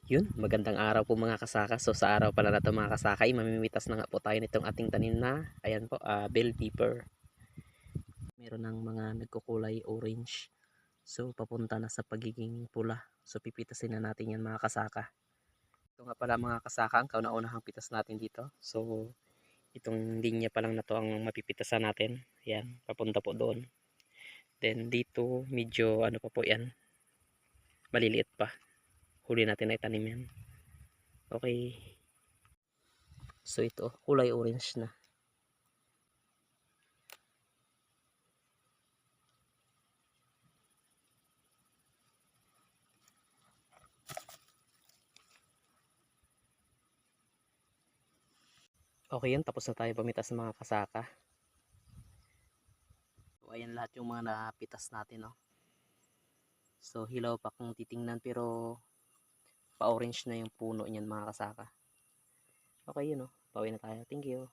Yun, magandang araw po mga kasaka. So sa araw pala na ito mga kasaka, mamimitas na nga po tayo nitong ating tanim na, ayan po, bell pepper. Meron ng mga nagkukulay orange. So papunta na sa pagiging pula. So pipitasin na natin yan mga kasaka. Ito nga pala mga kasaka, ang kauna-unahang pitas natin dito. So itong linya pa lang na to ang mapipitasan natin. Ayan, papunta po doon. Then dito medyo ano pa po yan, maliliit pa. Huli natin na itanim yan. Okay. So ito, kulay orange na. Okay yun, tapos na tayo pamitas ng mga kasaka. So ayan lahat yung mga napitas natin, no. So hilaw pa kung titingnan, pero pa-orange na yung puno niyan mga kasaka. Okay yun, no. Pauwi na tayo. Thank you.